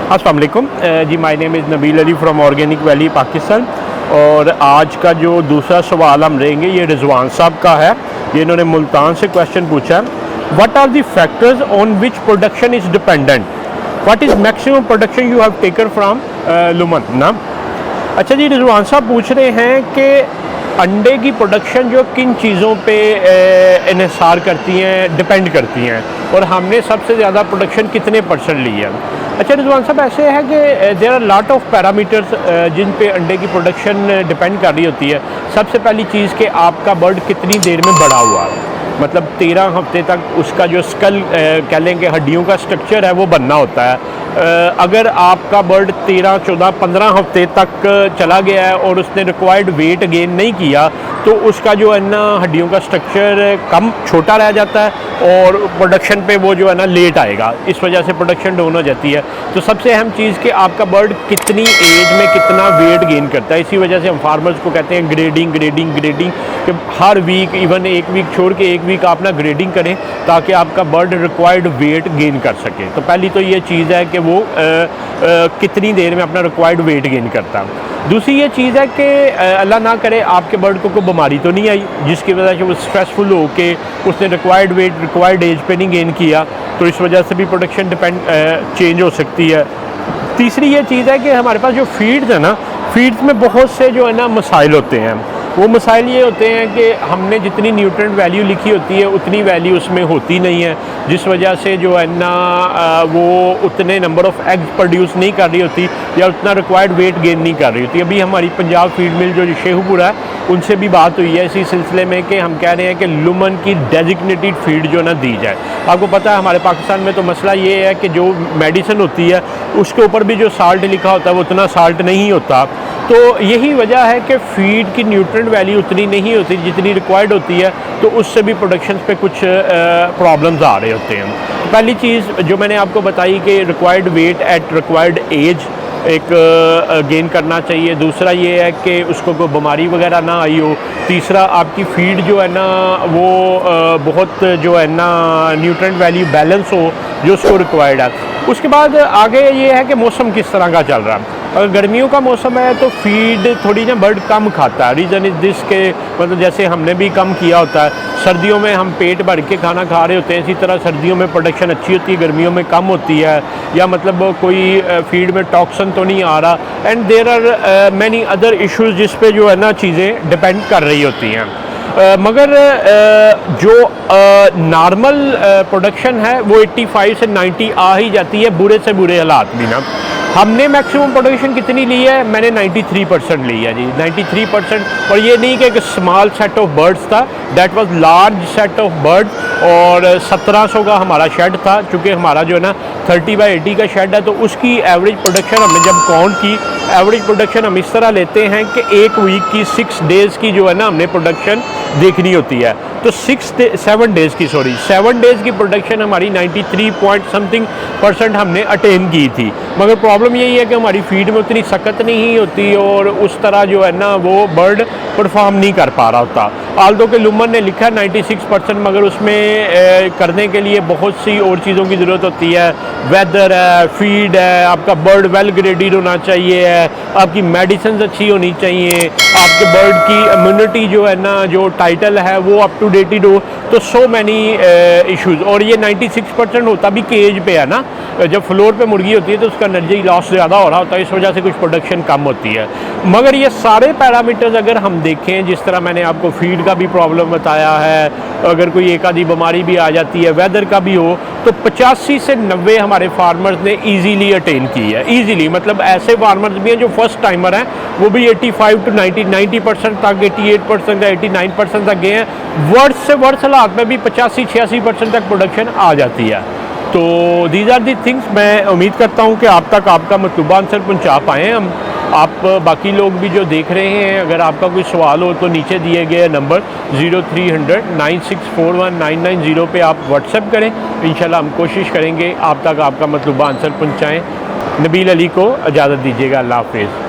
अस्सलाम वालेकुम जी, my name is Nabeel Ali from Organic Valley Pakistan. और आज का जो दूसरा सवाल हम लेंगे ये रिजवान साहब का है। ये इन्होंने मुल्तान से क्वेश्चन पूछा है, what are the factors on which production is dependent, what is maximum production you have taken from लुमन ना। अच्छा जी, रिजवान साहब पूछ रहे हैं कि अंडे की प्रोडक्शन जो किन चीज़ों पे इन्हिसार करती हैं, डिपेंड करती हैं, और हमने सबसे ज़्यादा प्रोडक्शन कितने % ली है। अच्छा रिजवान साहब, ऐसे है कि there are lot of parameters जिन पे अंडे की प्रोडक्शन डिपेंड कर रही होती है। सबसे पहली चीज़ कि आपका बर्ड कितनी देर में बड़ा हुआ है, मतलब 13 हफ्ते तक उसका जो स्कल कह लें कि हड्डियों का स्ट्रक्चर है वो बनना होता है। अगर आपका बर्ड 13, 14, 15 हफ्ते तक चला गया है और उसने रिक्वायर्ड वेट गेन नहीं किया तो उसका जो है ना हड्डियों का स्ट्रक्चर कम छोटा रह जाता है और प्रोडक्शन पे वो जो है ना लेट आएगा, इस वजह से प्रोडक्शन डाउन हो जाती है। तो सबसे अहम चीज़ कि आपका बर्ड कितनी एज में कितना वेट गेन करता है। इसी वजह से हम फार्मर्स को कहते हैं ग्रेडिंग ग्रेडिंग ग्रेडिंग, कि हर वीक, इवन एक वीक छोड़ के एक वीक आप ना ग्रेडिंग करें ताकि आपका बर्ड रिक्वायर्ड वेट गेन कर सके। तो पहली तो ये चीज़ है कि वो कितनी देर में अपना रिक्वायर्ड वेट गेन करता है। दूसरी ये चीज़ है कि अल्लाह ना करे आपके बर्ड को कोई बीमारी तो नहीं आई जिसकी वजह से वो स्ट्रेसफुल हो के उसने रिक्वायर्ड वेट रिक्वायर्ड एज पे नहीं गेन किया, तो इस वजह से भी प्रोडक्शन चेंज हो सकती है। तीसरी ये चीज़ है कि हमारे पास जो फीड्स है ना, फीड्स में बहुत से जो है ना मसाइल होते हैं। वो मसाइल ये होते हैं कि हमने जितनी न्यूट्रिएंट वैल्यू लिखी होती है उतनी वैल्यू उसमें होती नहीं है, जिस वजह से जो है ना वो उतने नंबर ऑफ़ एग्स प्रोड्यूस नहीं कर रही होती या उतना रिक्वायर्ड वेट गेन नहीं कर रही होती। अभी हमारी पंजाब फीड मिल जो शेखुपुरा है उनसे भी बात हुई है इसी सिलसिले में कि हम कह रहे हैं कि लुमन की डेजिग्नेटेड फीड जो ना दी जाए। आपको पता है हमारे पाकिस्तान में तो मसला ये है कि जो मेडिसिन होती है उसके ऊपर भी जो साल्ट लिखा होता है वो उतना साल्ट नहीं होता। तो यही वजह है कि फ़ीड की न्यूट्रिएंट वैल्यू उतनी नहीं होती जितनी रिक्वायर्ड होती है, तो उससे भी प्रोडक्शन पे कुछ प्रॉब्लम्स आ रहे होते हैं। तो पहली चीज़ जो मैंने आपको बताई कि required weight at required age एक गेन करना चाहिए। दूसरा ये है कि उसको कोई बीमारी वगैरह ना आई हो। तीसरा आपकी फ़ीड जो है ना वो बहुत जो है ना न्यूट्रिएंट वैल्यू बैलेंस हो जो उसको रिक्वायर्ड है। उसके बाद आगे ये है कि मौसम किस तरह का चल रहा है। अगर गर्मियों का मौसम है तो फीड थोड़ी ना बर्ड कम खाता है। रीज़न इज़ दिस के मतलब जैसे हमने भी कम किया होता है, सर्दियों में हम पेट भर के खाना खा रहे होते हैं, इसी तरह सर्दियों में प्रोडक्शन अच्छी होती है, गर्मियों में कम होती है, या मतलब कोई फीड में टॉक्सन तो नहीं आ रहा। And there are many other issues जिस पे जो है ना चीज़ें डिपेंड कर रही होती हैं। मगर जो नॉर्मल प्रोडक्शन है वो 85 से 90 आ ही जाती है, बुरे से बुरे हालात भी ना। हमने मैक्सिमम प्रोडक्शन कितनी ली है? मैंने 93% ली है जी, 93%। और ये नहीं कि एक स्मॉल सेट ऑफ बर्ड्स था, that was large set of birds. और 1700 का हमारा शेड था, चूँकि हमारा जो है ना 30/80 का शेड है, तो उसकी एवरेज प्रोडक्शन हमने जब काउंट की, एवरेज प्रोडक्शन हम इस तरह लेते हैं कि एक वीक की 6 डेज़ की जो है ना हमने प्रोडक्शन देखनी होती है। तो 7 डेज़ की प्रोडक्शन हमारी 93 पॉइंट समथिंग% हमने अटेन की थी। मगर प्रॉब्लम यही है कि हमारी फीड में उतनी सख्त नहीं होती और उस तरह जो है ना वो बर्ड परफॉर्म नहीं कर पा रहा होता। आल्दो के लुमन ने लिखा 96%, मगर उसमें करने के लिए बहुत सी और चीज़ों की ज़रूरत होती है। वेदर है, फीड है, आपका बर्ड वेल ग्रेडेड होना चाहिए, आपकी मेडिसिन अच्छी होनी चाहिए, आपके बर्ड की इम्यूनिटी जो है ना, जो टाइटल है वो अप टू डेटेड हो। तो सो मैनी इश्यूज़। और ये 96% होता भी केज पे है ना, जब फ्लोर पे मुर्गी होती है तो उसका एनर्जी लॉस ज़्यादा हो रहा होता है, इस वजह से कुछ प्रोडक्शन कम होती है। मगर ये सारे पैरामीटर्स अगर हम देखें, जिस तरह मैंने आपको फीड का भी प्रॉब्लम बताया है, अगर कोई एक आधी बीमारी भी आ जाती है, वेदर का भी हो, तो 85 से 90 हमारे फार्मर्स ने ईजीली अटेन की है। ईजीली मतलब ऐसे फार्मर्स भी हैं जो फर्स्ट टाइमर हैं, वो भी 85 to 90% तक, 88% या 89% तक गए हैं। वर्ष से वर्ष हालात में भी 85-86% तक प्रोडक्शन आ जाती है। तो दीज आर दी थिंग्स। मैं उम्मीद करता हूँ कि आप तक आपका मतलूबा आंसर पहुँचा पाएँ हम। आप बाकी लोग भी जो देख रहे हैं, अगर आपका कोई सवाल हो तो नीचे दिए गए नंबर 0300 9641 990 पे आप व्हाट्सएप करें। इंशाल्लाह हम कोशिश करेंगे आप तक आपका मतलूबा आंसर पहुँचाएँ। नबील अली को इजाज़त दीजिएगा। अल्लाह हाफ़िज़।